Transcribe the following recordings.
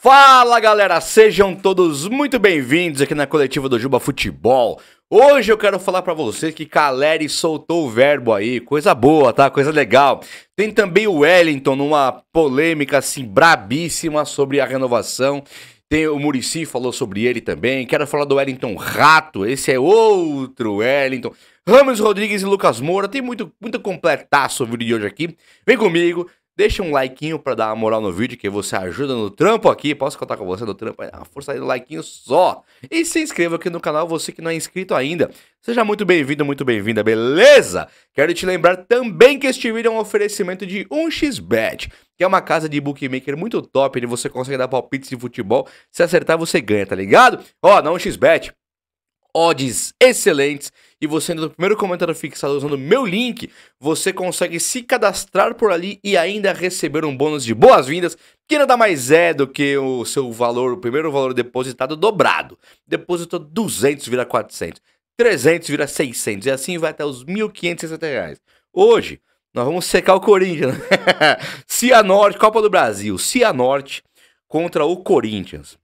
Fala galera, sejam todos muito bem-vindos aqui na coletiva do Juba Futebol. Hoje eu quero falar pra vocês que Caleri soltou o verbo aí, coisa boa, tá? Coisa legal. Tem também o Wellington numa polêmica assim brabíssima sobre a renovação. Tem o Muricy falou sobre ele também. Quero falar do Wellington Rato, esse é outro Wellington. Ramos Rodrigues e Lucas Moura, tem muito completaço o vídeo de hoje aqui. Vem comigo. Deixa um likeinho pra dar uma moral no vídeo, que você ajuda no trampo aqui. Posso contar com você no trampo? Força aí no likeinho só. E se inscreva aqui no canal, você que não é inscrito ainda. Seja muito bem-vindo, muito bem-vinda, beleza? Quero te lembrar também que este vídeo é um oferecimento de 1xBet, que é uma casa de bookmaker muito top, onde você consegue dar palpites de futebol. Se acertar, você ganha, tá ligado? Ó, na 1xBet, odds excelentes, e você no primeiro comentário fixado usando o meu link, você consegue se cadastrar por ali e ainda receber um bônus de boas-vindas, que nada mais é do que o seu valor, o primeiro valor depositado dobrado. Depositou 200 vira 400, 300 vira 600 e assim vai até os R$ 1.560. Hoje nós vamos secar o Corinthians. Cianorte, Copa do Brasil, Cianorte contra o Corinthians.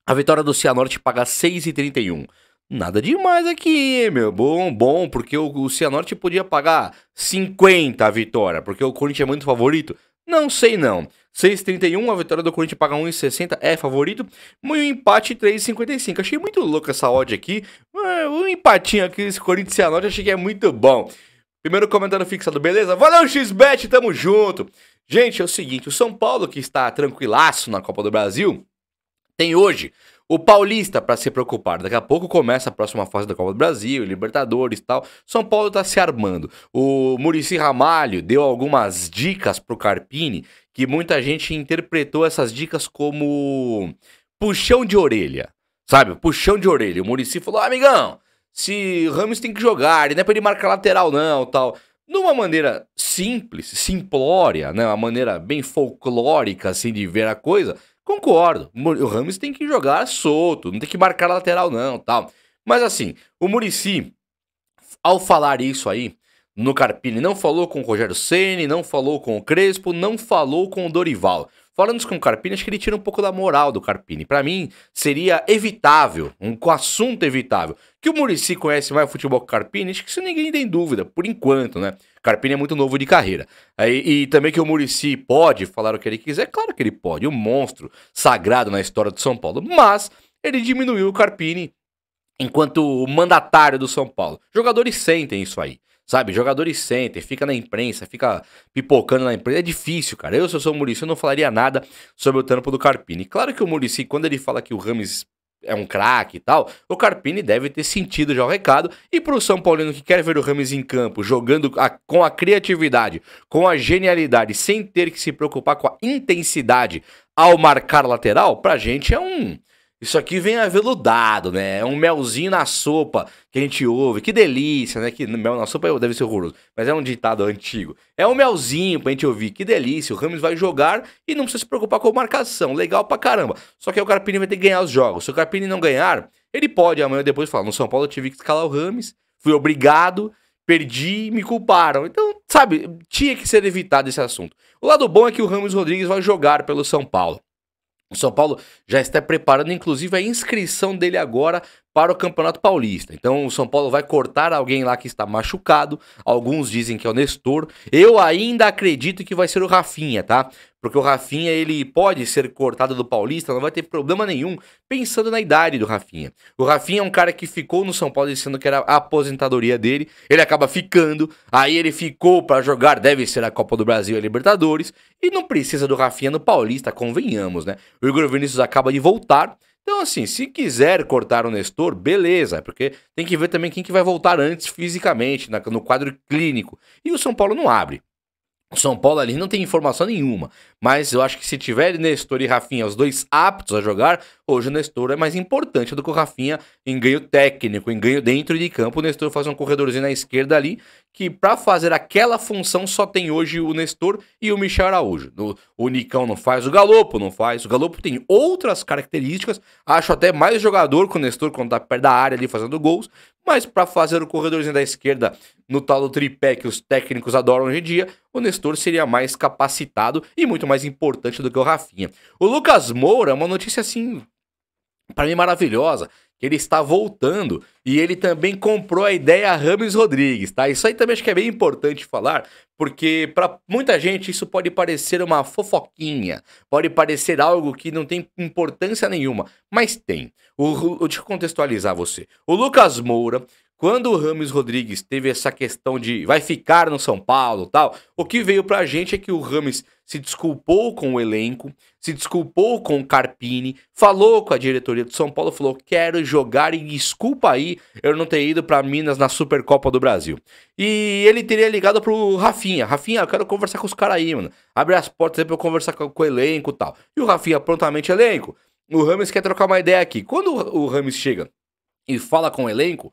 A vitória do Cianorte paga 6,31. Nada demais aqui, meu. Bom, porque o Cianorte podia pagar 50 a vitória, porque o Corinthians é muito favorito. Não sei não. 6,31, a vitória do Corinthians paga 1,60, é favorito. E o empate 3,55. Achei muito louco essa odd aqui. Um empatinho aqui, esse Corinthians e Cianorte, achei que é muito bom. Primeiro comentário fixado, beleza? Valeu, XBet, tamo junto. Gente, é o seguinte, o São Paulo, que está tranquilaço na Copa do Brasil, tem hoje o Paulista para se preocupar. Daqui a pouco começa a próxima fase da Copa do Brasil, Libertadores e tal. São Paulo tá se armando. O Muricy Ramalho deu algumas dicas pro Carpini, que muita gente interpretou essas dicas como puxão de orelha. Sabe? Puxão de orelha. O Muricy falou, amigão, se o Ramos tem que jogar, não é pra ele marcar lateral não, tal. De uma maneira simples, simplória, né? Uma maneira bem folclórica, assim, de ver a coisa. Concordo, o Ramos tem que jogar solto, não tem que marcar lateral não, tal. Mas assim, o Muricy, ao falar isso aí, no Carpini, não falou com o Rogério Ceni, não falou com o Crespo, não falou com o Dorival. Falando isso com o Carpini, acho que ele tira um pouco da moral do Carpini. Pra mim, seria evitável, um assunto evitável. Que o Muricy conhece mais futebol que o Carpini, acho que isso ninguém tem dúvida, por enquanto, né? O Carpini é muito novo de carreira. E também que o Muricy pode falar o que ele quiser, claro que ele pode, um monstro sagrado na história do São Paulo. Mas ele diminuiu o Carpini enquanto mandatário do São Paulo. Jogadores sentem isso aí. Sabe, jogadores sentem, fica na imprensa, fica pipocando na imprensa. É difícil, cara. Se eu sou o Muricy, eu não falaria nada sobre o trampo do Carpini. Claro que o Muricy, quando ele fala que o Ramos é um craque e tal, o Carpini deve ter sentido já o recado. E pro São Paulino que quer ver o Ramos em campo, jogando com a criatividade, com a genialidade, sem ter que se preocupar com a intensidade ao marcar lateral, pra gente é um... Isso aqui vem aveludado, né? É um melzinho na sopa que a gente ouve. Que delícia, né? Que mel na sopa deve ser horroroso, mas é um ditado antigo. É um melzinho pra gente ouvir. Que delícia. O Ramos vai jogar e não precisa se preocupar com a marcação. Legal pra caramba. Só que aí o Carpini vai ter que ganhar os jogos. Se o Carpini não ganhar, ele pode amanhã depois falar: no São Paulo eu tive que escalar o Ramos, fui obrigado, perdi, me culparam. Então, sabe, tinha que ser evitado esse assunto. O lado bom é que o Ramos Rodrigues vai jogar pelo São Paulo. O São Paulo já está preparando, inclusive, a inscrição dele agora para o Campeonato Paulista. Então, o São Paulo vai cortar alguém lá que está machucado. Alguns dizem que é o Nestor. Eu ainda acredito que vai ser o Rafinha, tá? Porque o Rafinha, ele pode ser cortado do Paulista, não vai ter problema nenhum, pensando na idade do Rafinha. O Rafinha é um cara que ficou no São Paulo dizendo que era a aposentadoria dele. Ele acaba ficando, aí ele ficou para jogar, deve ser a Copa do Brasil e a Libertadores. E não precisa do Rafinha no Paulista, convenhamos, né? O Igor Vinícius acaba de voltar. Então, assim, se quiser cortar o Nestor, beleza, porque tem que ver também quem que vai voltar antes fisicamente, no quadro clínico. E o São Paulo não abre. O São Paulo ali não tem informação nenhuma, mas eu acho que se tiver Nestor e Rafinha, os dois aptos a jogar, hoje o Nestor é mais importante do que o Rafinha em ganho técnico, em ganho dentro de campo. O Nestor faz um corredorzinho na esquerda ali, que para fazer aquela função só tem hoje o Nestor e o Michel Araújo. O Nicão não faz, o Galopo não faz, o Galopo tem outras características, acho até mais jogador que o Nestor quando tá perto da área ali fazendo gols, mas para fazer o corredorzinho da esquerda no tal do tripé que os técnicos adoram hoje em dia, o Nestor seria mais capacitado e muito mais importante do que o Rafinha. O Lucas Moura é uma notícia assim, para mim maravilhosa, que ele está voltando e ele também comprou a ideia Rames Rodrigues, tá? Isso aí também acho que é bem importante falar, porque para muita gente isso pode parecer uma fofoquinha, pode parecer algo que não tem importância nenhuma, mas tem. Deixa eu contextualizar você. O Lucas Moura, quando o Rames Rodrigues teve essa questão de vai ficar no São Paulo e tal, o que veio pra gente é que o Rames se desculpou com o elenco, se desculpou com o Carpini, falou com a diretoria do São Paulo, falou, quero jogar e desculpa aí eu não ter ido pra Minas na Supercopa do Brasil. E ele teria ligado pro Rafinha, Rafinha, eu quero conversar com os caras aí, mano, abre as portas aí pra eu conversar com o elenco e tal. E o Rafinha prontamente, elenco, o Rames quer trocar uma ideia aqui. Quando o Rames chega e fala com o elenco,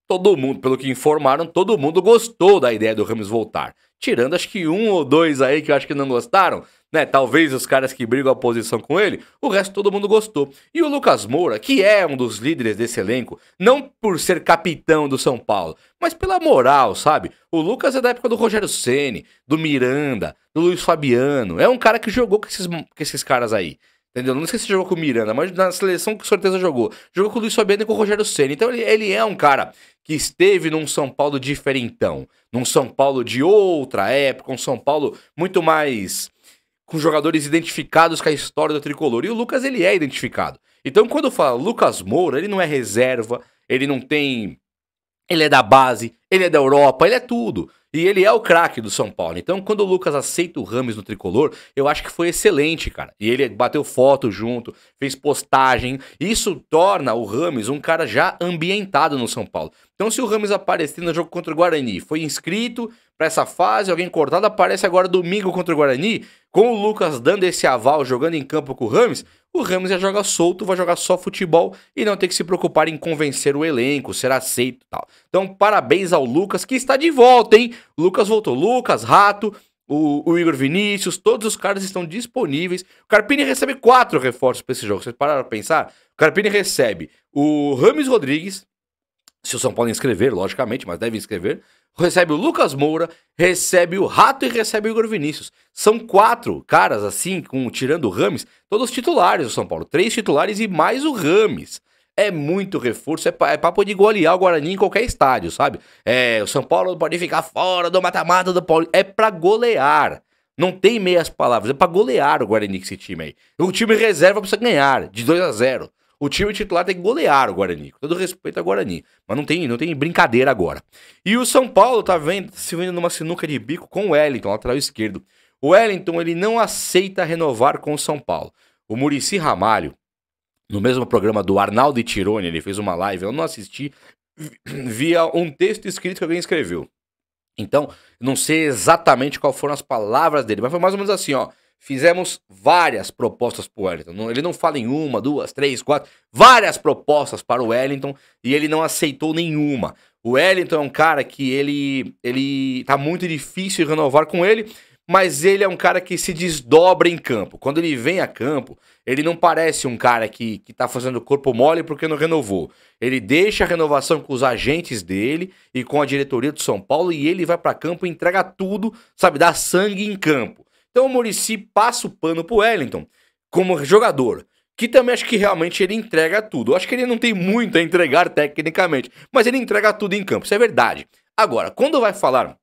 todo mundo, pelo que informaram, todo mundo gostou da ideia do Rames voltar. Tirando acho que um ou dois aí que eu acho que não gostaram, né? Talvez os caras que brigam a posição com ele, o resto todo mundo gostou. E o Lucas Moura, que é um dos líderes desse elenco, não por ser capitão do São Paulo, mas pela moral, sabe? O Lucas é da época do Rogério Ceni, do Miranda, do Luiz Fabiano. É um cara que jogou com esses caras aí. Entendeu? Não sei se jogou com o Miranda, mas na seleção com certeza jogou. Jogou com o Luiz Fabiano e com o Rogério Ceni. Então ele é um cara que esteve num São Paulo diferentão. Num São Paulo de outra época, um São Paulo muito mais com jogadores identificados com a história do tricolor. E o Lucas, ele é identificado. Então quando fala Lucas Moura, ele não é reserva, ele não tem... Ele é da base, ele é da Europa, ele é tudo. E ele é o craque do São Paulo. Então, quando o Lucas aceita o Rames no tricolor, eu acho que foi excelente, cara. E ele bateu foto junto, fez postagem. Isso torna o Rames um cara já ambientado no São Paulo. Então, se o Rames aparecer no jogo contra o Guarani, foi inscrito para essa fase, alguém cortado, aparece agora domingo contra o Guarani, com o Lucas dando esse aval, jogando em campo com o Rames já joga solto, vai jogar só futebol e não tem que se preocupar em convencer o elenco, ser aceito e tal. Então, parabéns ao Lucas, que está de volta, hein? O Lucas voltou. Lucas, Rato, o Igor Vinícius, todos os caras estão disponíveis. O Carpini recebe 4 reforços para esse jogo. Vocês pararam para pensar? O Carpini recebe o Rames Rodrigues, se o São Paulo inscrever, logicamente, mas deve inscrever. Recebe o Lucas Moura, recebe o Rato e recebe o Igor Vinícius. São 4 caras, assim, tirando o Rames, todos titulares do São Paulo. 3 titulares e mais o Rames. É muito reforço, é papo de golear o Guarani em qualquer estádio, sabe? O São Paulo pode ficar fora do mata-mata do Paulo. É pra golear. Não tem meias palavras, é pra golear o Guarani com esse time aí. O time reserva precisa ganhar, de 2-0. O time titular tem que golear o Guarani, com todo respeito ao Guarani. Mas não tem brincadeira agora. E o São Paulo tá se vendo numa sinuca de bico com o Wellington, lateral esquerdo. O Wellington, ele não aceita renovar com o São Paulo. O Muricy Ramalho, no mesmo programa do Arnaldo e Tironi, ele fez uma live, eu não assisti, via um texto escrito que alguém escreveu. Então, não sei exatamente quais foram as palavras dele, mas foi mais ou menos assim, ó. Fizemos várias propostas para o Wellington. Ele não fala em 1, 2, 3, 4. Várias propostas para o Wellington e ele não aceitou nenhuma. O Wellington é um cara que ele tá muito difícil renovar com ele, mas ele é um cara que se desdobra em campo. Quando ele vem a campo, ele não parece um cara que tá fazendo corpo mole porque não renovou. Ele deixa a renovação com os agentes dele e com a diretoria do São Paulo e ele vai para campo e entrega tudo, sabe, dá sangue em campo. Então o Muricy passa o pano pro Wellington como jogador, que também acho que realmente ele entrega tudo. Eu acho que ele não tem muito a entregar tecnicamente, mas ele entrega tudo em campo, isso é verdade. Agora, quando vai falar,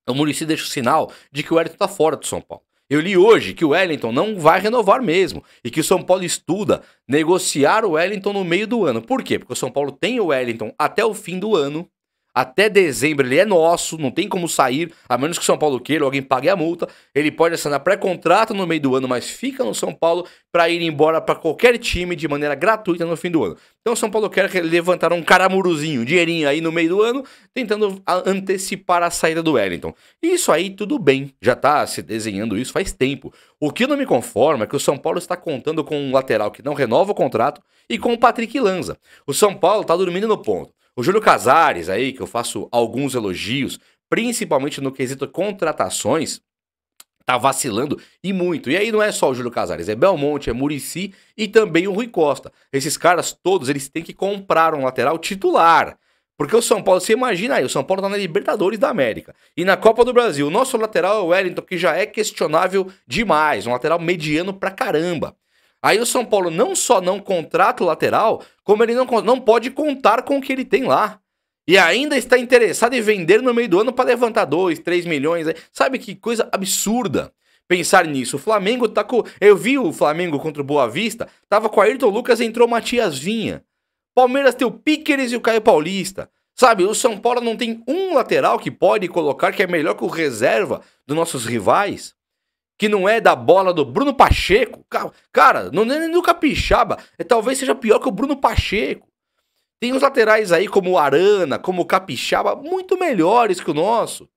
o Muricy deixa o sinal de que o Wellington tá fora do São Paulo. Eu li hoje que o Wellington não vai renovar mesmo e que o São Paulo estuda negociar o Wellington no meio do ano. Por quê? Porque o São Paulo tem o Wellington até o fim do ano. Até dezembro ele é nosso, não tem como sair, a menos que o São Paulo queira, alguém pague a multa. Ele pode assinar pré-contrato no meio do ano, mas fica no São Paulo para ir embora para qualquer time de maneira gratuita no fim do ano. Então o São Paulo quer levantar um caramuruzinho, um dinheirinho aí no meio do ano, tentando antecipar a saída do Wellington. E isso aí tudo bem, já tá se desenhando isso faz tempo. O que não me conforma é que o São Paulo está contando com um lateral que não renova o contrato e com o Patrick Lanza. O São Paulo tá dormindo no ponto. O Júlio Casares aí, que eu faço alguns elogios, principalmente no quesito contratações, tá vacilando e muito. E aí não é só o Júlio Casares, é Belmonte, é Muricy e também o Rui Costa. Esses caras todos, eles têm que comprar um lateral titular, Porque o São Paulo, você imagina aí, o São Paulo tá na Libertadores da América. E na Copa do Brasil, o nosso lateral é o Wellington, que já é questionável demais. Um lateral mediano pra caramba. Aí o São Paulo não só não contrata o lateral, como ele não pode contar com o que ele tem lá. E ainda está interessado em vender no meio do ano para levantar 2, 3 milhões. Sabe que coisa absurda pensar nisso. O Flamengo tá com... Eu vi o Flamengo contra o Boa Vista, tava com o Ayrton Lucas e entrou o Matias Vinha. Palmeiras tem o Piqueres e o Caio Paulista. Sabe, o São Paulo não tem um lateral que pode colocar que é melhor que o reserva dos nossos rivais. Que não é da bola do Bruno Pacheco. Cara, não é nem do Capixaba. Talvez seja pior que o Bruno Pacheco. Tem os laterais aí como o Arana, como o Capixaba, muito melhores que o nosso.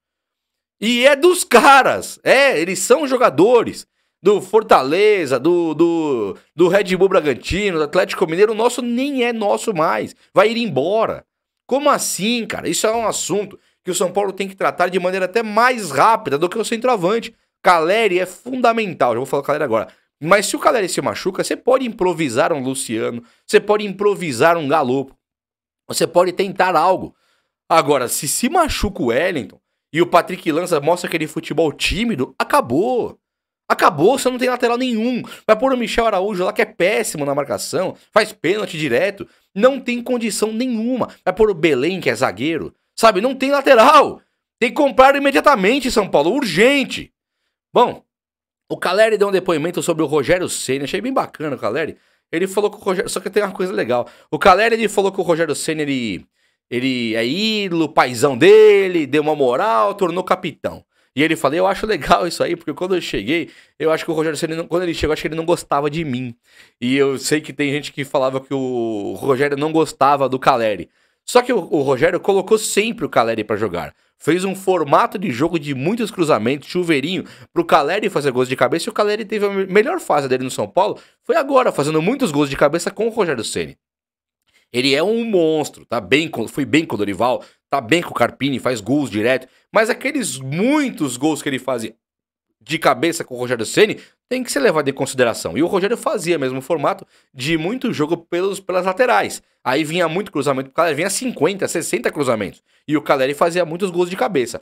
E é dos caras. Eles são jogadores. Do Fortaleza, do Red Bull Bragantino, do Atlético Mineiro. O nosso nem é nosso mais. Vai ir embora. Como assim, cara? Isso é um assunto que o São Paulo tem que tratar de maneira até mais rápida do que o centroavante. Caleri é fundamental. Já vou falar do Caleri agora. Mas se o Caleri se machuca, você pode improvisar um Luciano. Você pode improvisar um Galopo. Você pode tentar algo. Agora, se machuca o Wellington e o Patrick Lanza mostra aquele futebol tímido, acabou. Acabou, você não tem lateral nenhum. Vai pôr o Michel Araújo lá, que é péssimo na marcação, faz pênalti direto, não tem condição nenhuma. Vai pôr o Belém, que é zagueiro, sabe? Não tem lateral. Tem que comprar imediatamente, São Paulo, urgente. Bom, o Caleri deu um depoimento sobre o Rogério Ceni, achei bem bacana o Caleri. Ele falou que o Rogério... Só que tem uma coisa legal. O Caleri, ele falou que o Rogério Ceni, ele é ídolo, paizão dele, deu uma moral, tornou capitão. E ele falou, eu acho legal isso aí, porque quando eu cheguei, eu acho que o Rogério Ceni, quando ele chegou, acho que ele não gostava de mim. E eu sei que tem gente que falava que o Rogério não gostava do Caleri. Só que o Rogério colocou sempre o Caleri pra jogar. Fez um formato de jogo de muitos cruzamentos, chuveirinho, pro Caleri fazer gols de cabeça. E o Caleri teve a melhor fase dele no São Paulo, foi agora, fazendo muitos gols de cabeça com o Rogério Ceni. Ele é um monstro, foi bem com o Dorival, tá bem com o Carpini, faz gols direto. Mas aqueles muitos gols que ele fazia de cabeça com o Rogério Ceni tem que ser levado em consideração. E o Rogério fazia mesmo o formato de muito jogo pelas laterais. Aí vinha muito cruzamento pro Caleri, vinha 50, 60 cruzamentos. E o Caleri fazia muitos gols de cabeça.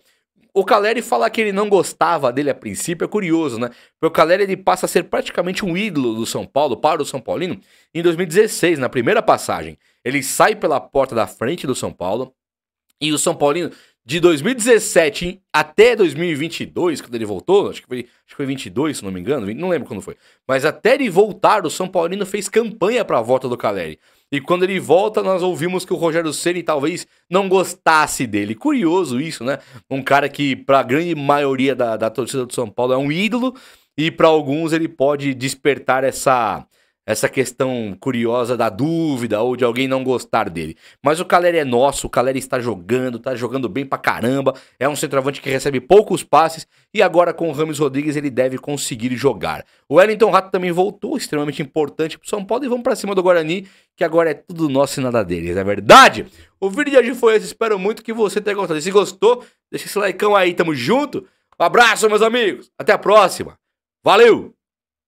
O Caleri falar que ele não gostava dele a princípio é curioso, né? Porque o Caleri ele passa a ser praticamente um ídolo do São Paulo, para o São Paulino, em 2016, na primeira passagem. Ele sai pela porta da frente do São Paulo e o São Paulino, de 2017 até 2022, quando ele voltou, acho que foi 22, se não me engano, não lembro quando foi. Mas até ele voltar, o São Paulino fez campanha para a volta do Caleri. E quando ele volta, nós ouvimos que o Rogério Ceni talvez não gostasse dele. Curioso isso, né? Um cara que, para a grande maioria da torcida do São Paulo, é um ídolo. E para alguns ele pode despertar essa questão curiosa da dúvida ou de alguém não gostar dele. Mas o Caleri é nosso, o Caleri está jogando bem pra caramba, é um centroavante que recebe poucos passes e agora com o Rames Rodrigues ele deve conseguir jogar. O Wellington Rato também voltou, extremamente importante pro São Paulo, e vamos pra cima do Guarani, que agora é tudo nosso e nada deles, é verdade? O vídeo de hoje foi esse, espero muito que você tenha gostado. E se gostou, deixa esse likeão aí, tamo junto, um abraço meus amigos, até a próxima, valeu!